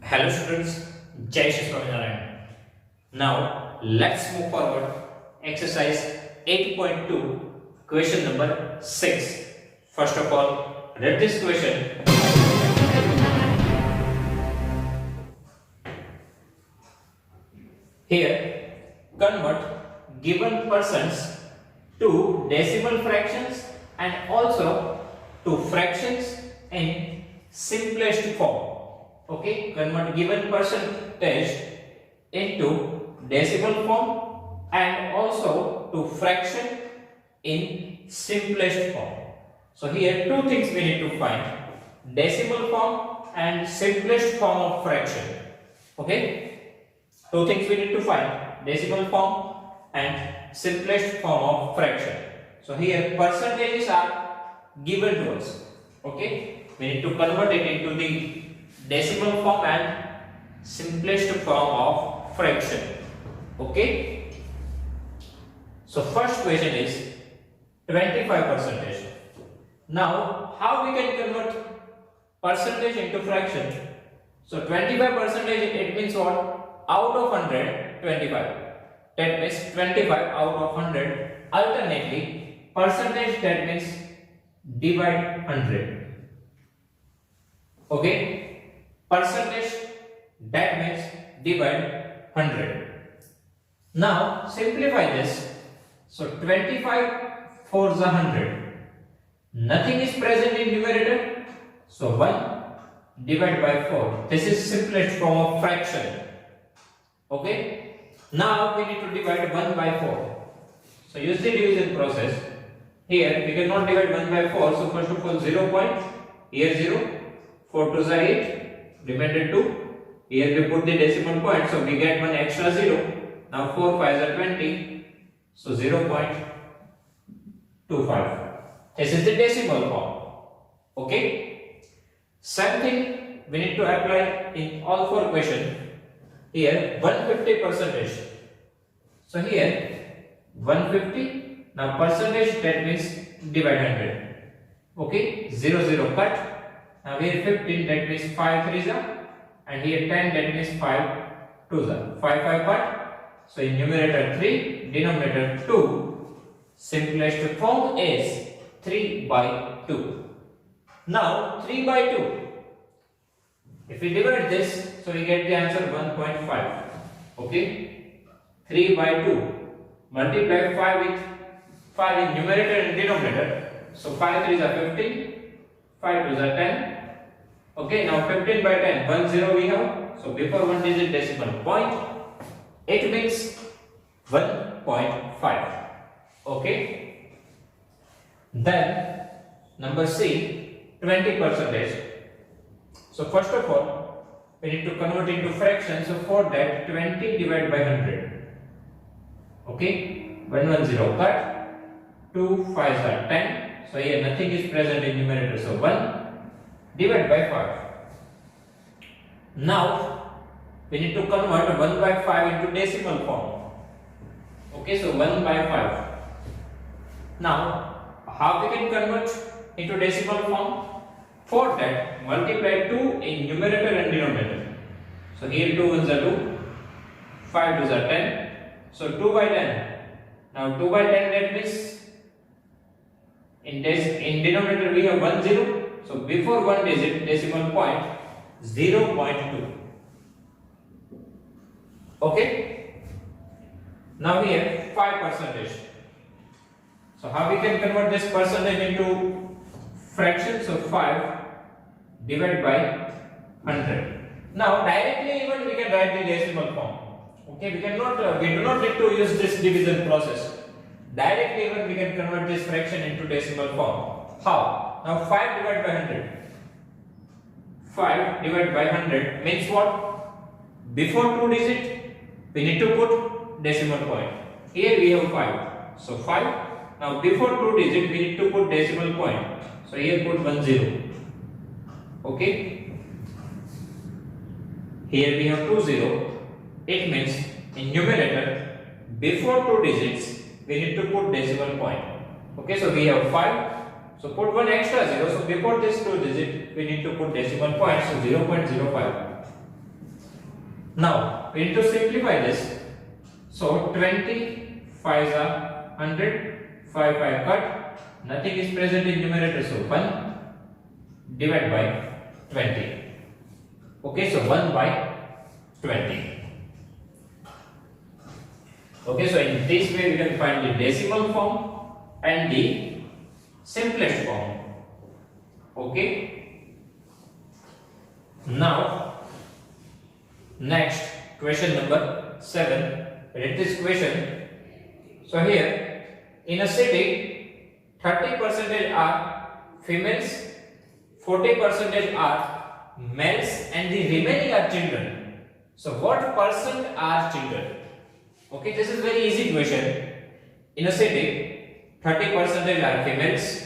Hello students, Jai Shri Swaminarayan. Now let's move forward. Exercise 8.2, question number 6. First of all, read this question. Here, convert given persons to decimal fractions and also to fractions in simplest form. Okay, convert given percentage into decimal form and also to fraction in simplest form. So here two things we need to find: decimal form and simplest form of fraction. Okay, two things we need to find: decimal form and simplest form of fraction. So here percentages are given to us. Okay, we need to convert it into the decimal form and simplest form of fraction. Okay, so first question is 25%. Now how we can convert percentage into fraction? So 25%, it means what? Out of 100, 25. That means 25 out of 100. Alternately, percentage, that means divide 100. Okay, percentage, that means divide 100. Now simplify this. So 25 4 is 100. Nothing is present in numerator. So 1 divided by 4. This is simplest form of fraction. Okay. Now we need to divide 1 by 4. So use the division process. Here we cannot divide 1 by 4. So first of all 0 point. Here 0. 4 2 is 8. Remainder 2. Here we put the decimal point. So we get one extra 0. Now 4 5 is 20. So 0.25. This is the decimal form. Okay. Same thing we need to apply in all four questions. Here 150%. So here 150. Now percentage, that means divide 100. Okay. 0 0 cut. Now here 15, that means 5 3s are, and here 10, that means 5 2s are. 5 5 cut. So in numerator 3, denominator 2. Simplest form is 3 by 2. Now 3 by 2. If we divide this, so we get the answer 1.5. Okay. 3 by 2. Multiply 5 with 5 in numerator and denominator. So 5 3s are 15. 5 2s are 10. Okay. Now 15 by 10. 1 0 we have. So before one digit decimal point, it means 1.5. Okay. Then number C, 20%. So first of all, we need to convert into fractions. So for that, 20 divided by 100. Okay. 110 cut. 2 5s are 10. So here nothing is present in numerator. So 1 divided by 5. Now we need to convert 1 by 5 into decimal form. Okay, so 1 by 5. Now, how we can convert into decimal form? For that, multiply 2 in numerator and denominator. So here 2 1s are 2, 5 2s are 10. So 2 by 10. Now 2 by 10, that means in denominator we have 1 0. So before one digit decimal point, 0.2. Okay. Now we have 5%. So how we can convert this percentage into fraction? So 5 divided by 100. Now directly even we can write the decimal form. Okay, we do not need to use this division process. Directly even we can convert this fraction into decimal form. How? Now 5 divided by 100. 5 divided by 100 means what? Before two digit, we need to put decimal point. Here we have 5. So 5. Now before two digit, we need to put decimal point. So here put 10. Okay. Here we have 20. It means in numerator, before two digits, we need to put decimal point. Okay. So we have 5. So put one extra 0. So before this two digit, we need to put decimal point. So 0.05. Now we need to simplify this. So 20 5s are 100, 5 5 cut, nothing is present in numerator, so 1 divided by 20. Okay, so 1 by 20. Okay, so in this way we can find the decimal form and the simplest form. Okay. Now next question number 7. Read this question. So here in a city 30% are females, 40% are males and the remaining are children. So what percent are children? Okay, this is very easy question. In a city 30% are females,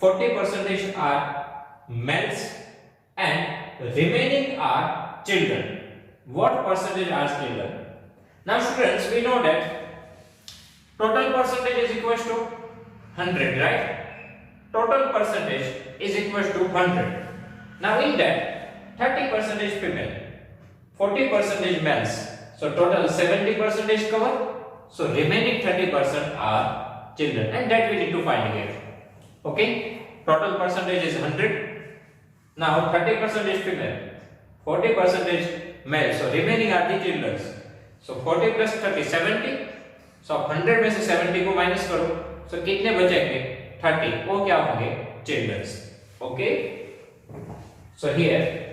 40% are males and remaining are children. What percentage are children? Now students, we know that total percentage is equal to 100, right? Total percentage is equal to 100. Now in that 30% is female, 40% males. So total 70% cover. So remaining 30% are children, and that we need to find here. Okay? Total percentage is 100. Now 30% is female, 40% male. So remaining are the children. So 40 plus 30 70. So 100 में से 70 को minus करो. So कितने बचेंगे? 30. वो क्या होंगे? Children. Okay? So here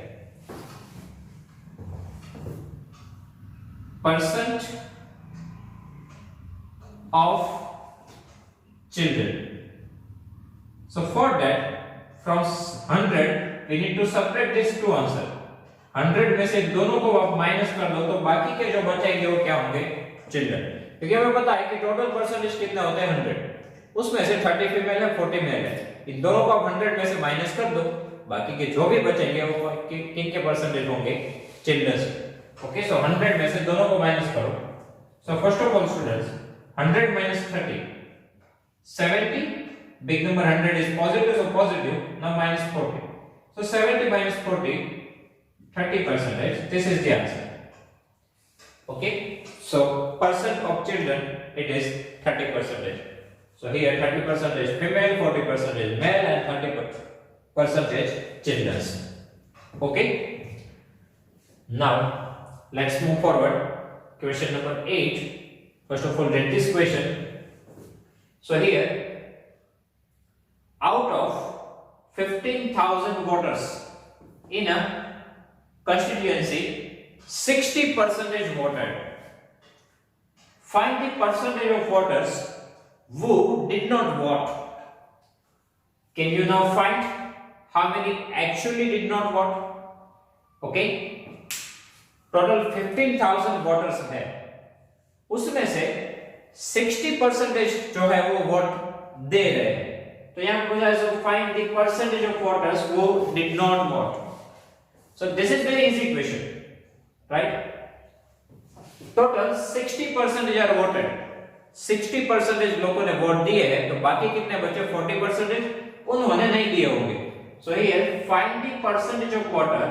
percent of children. So for that from 100 we need to subtract these two answer. 100 में से दोनों को आप माइनस कर दो तो बाकी के जो बचेंगे वो क्या होंगे? चिल्ड्रन. क्योंकि हमें पता है कि टोटल परसेंटेज कितना होता है 100. उसमें से 30 फीमेल है 40 मेल है. इन दोनों को आप 100 में से माइनस कर दो, बाकी के जो भी बचेंगे वो किन के परसेंटेज होंगे? चिल्ड्रन. ओके, सो 100 में से दोनों को माइनस करो. So first of all students 100 minus 30 70. Big number 100 is positive, so positive. Now minus 40. So 70 minus 40 30%. This is the answer. Okay, so percent of children it is 30%. So here 30% is female, 40% is male, and 30% children. Okay. Now let's move forward. Question number 8. First of all, read this question. So here, out of 15,000 voters in a constituency, 60% voted. Find the percentage of voters who did not vote. Can you now find how many actually did not vote? Okay, total 15,000 voters है, उसमें से 60% जो है वो vote दे रहे हैं. तो यहाँ पूछा है, so find the percentage of voters who did not vote. So this is very easy question, right? Total 60% are voted. 60% लोगों ने वोट दिए हैं, तो बाकी कितने बचे? 40% उन्होंने नहीं दिए होंगे. So here find the percentage of voter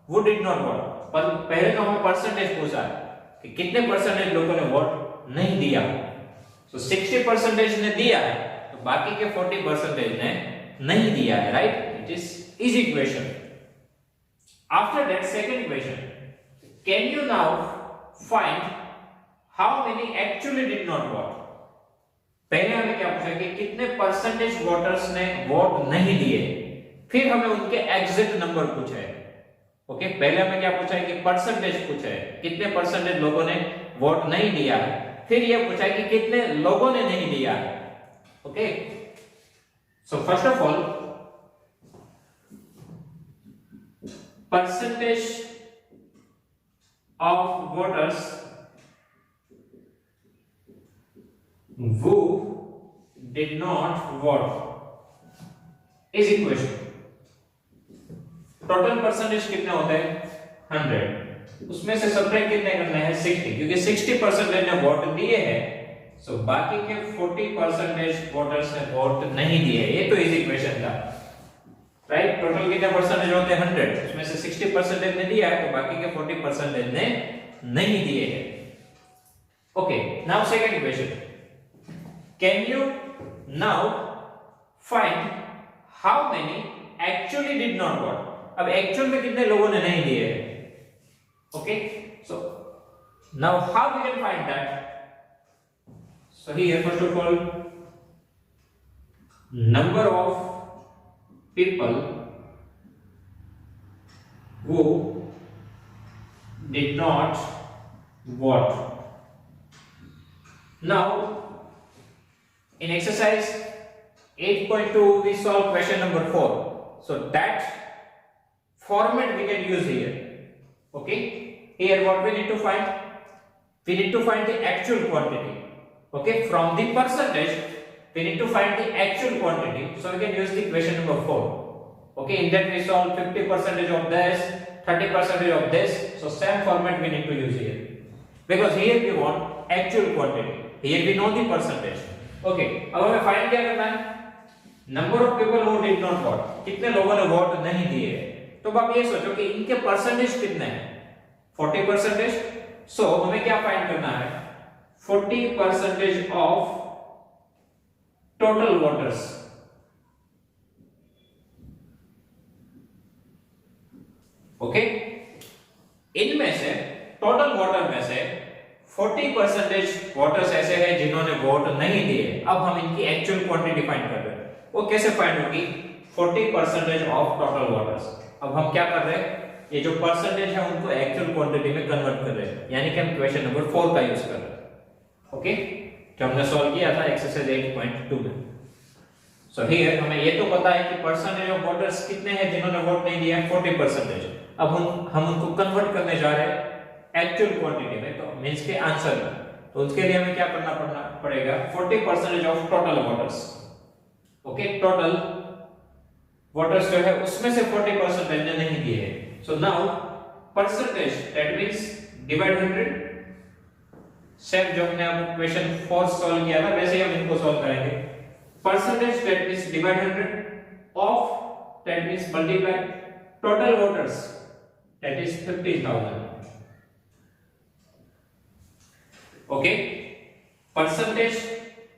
who did not vote. पर पहले तो हमें परसेंटेज पूछा है कि कितने परसेंटेज लोगों ने वोट नहीं दिया. So 60% ने दिया है, तो बाकी के 40% ने नहीं दिया है, right? It is easy question. After that, second question. Can you now find how many actually did not vote? पहले हमें क्या पूछा कि कितने परसेंटेज वोटर्स ने वोट नहीं दिए, फिर हमें उनके एग्जैक्ट नंबर पूछा है. ओके, पहले हमें क्या पूछा है कि परसेंटेज पूछा है, कितने परसेंटेज लोगों ने वोट नहीं दिया है, फिर ये पूछा है कि कितने लोगों ने नहीं दिया है. Okay, so first of all percentage of voters who did not vote is equal to total percentage कितना होता है? 100. उसमें से सब्ट्रैक्ट कितने करना है? 60, क्योंकि 60% ने वोट दिए हैं, सो बाकी के 40% वोटर्स ने वोट नहीं दिए. ये तो इजी क्वेश्चन था, राइट। टोटल कितने परसेंटेज होते हैं 100, उसमें से 60% ने दिया है तो बाकी के 40% ने नहीं दिए हैं। Okay, now second question, can you now find how many actually did not got. अब एक्चुअल में कितने लोगों ने नहीं दिए हैं। Okay, so now how we can find that. So here first of all, number of people who did not vote. Now in exercise 8.2 we solve question number 4. So that format we can use here. Okay, here what we need to find? We need to find the actual quantity. Okay, from the percentage we need to find the actual quantity, so we can use the question number 4. Okay, in that we solve 50% of this, 30% of this, so same format we need to use here, because here we want actual quantity, here we know the percentage. Okay, अब हमें find क्या करना है, number of people who did not vote, कितने लोगों ने vote नहीं दिए। तो आप ये सोचो कि इनके परसेंटेज कितने हैं, 40%। सो हमें क्या फाइंड करना है, 40% of total voters। ओके, इनमें से टोटल वोटर में से 40% वोटर्स ऐसे हैं जिन्होंने वोट नहीं दिए। अब हम इनकी एक्चुअल क्वांटिटी फाइंड कर रहे हैं, वो कैसे फाइंड होगी, 40% ऑफ टोटल वोटर्स। अब हम क्या कर रहे हैं, ये जो परसेंटेज है उनको एक्चुअल क्वांटिटी में कन्वर्ट कर रहे हैं, यानी कि हम क्वेश्चन नंबर 4 का यूज कर रहे हैं। ओके, जो हमने सॉल्व किया था एक्सरसाइज 8.2 में। सो हियर हमें ये तो पता है कि परसेंटेज ऑफ वोटर्स कितने हैं जिन्होंने वोट नहीं दिया है, 40%। अब हम उनको कन्वर्ट करने जा रहे हैं एक्चुअल क्वांटिटी में, तो मींस के आंसर में। तो उसके लिए हमें क्या करना पड़ेगा, 40% of total voters. Okay, total voters जो है उसमें से 40% ने नहीं दिए हैं। So now percentage that means divide 100। Same जो हमने अब क्वेश्चन 4 सॉल्व किया था वैसे ही हम इनको सॉल्व करेंगे। Percentage that means divide 100 of that means multiply total voters that is 50,000। Okay, percentage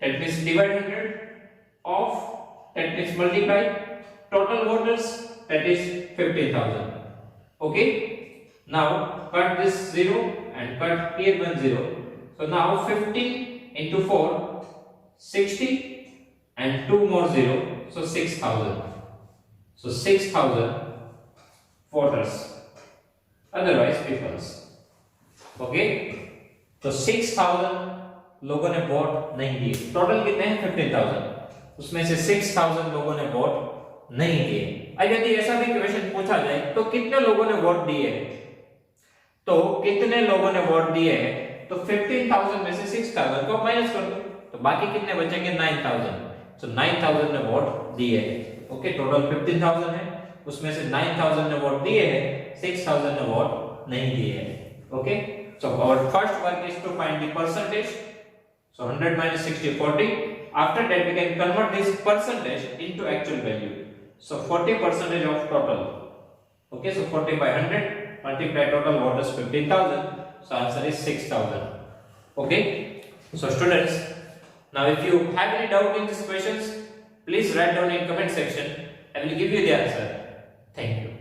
that means divide 100 of that means multiply total voters that is 50,000। Okay, now cut this 0 and cut here 1 0. So now 50 into 4, 60 and 2 more 0, so 6,000. So 6,000 voters, otherwise peoples. Okay, तो 6,000 लोगों ने vote नहीं दिए। Total कितने हैं 15,000, उसमें से 6,000 लोगों ने वोट नहीं दिए। अब यदि ऐसा भी क्वेश्चन पूछा जाए तो कितने लोगों ने वोट दिए हैं, तो कितने लोगों ने वोट दिए हैं, तो 15,000 में से 6,000 को माइनस कर दो, तो बाकी कितने बचेंगे 9,000। तो 9,000 ने वोट दिए हैं। ओके, टोटल 15,000 है, उसमें से 9,000 ने वोट दिए हैं, 6,000 ने वोट नहीं दिए हैं। Okay, so our first work is to find the percentage. सो 100 minus 60 40. After that we can convert this percentage into actual value. So 40% of total. Okay, so 40 by 100 multiply total voters 15,000. So answer is 6,000. Okay, so students, now if you have any doubt in these questions, please write down in comment section. I will give you the answer. Thank you.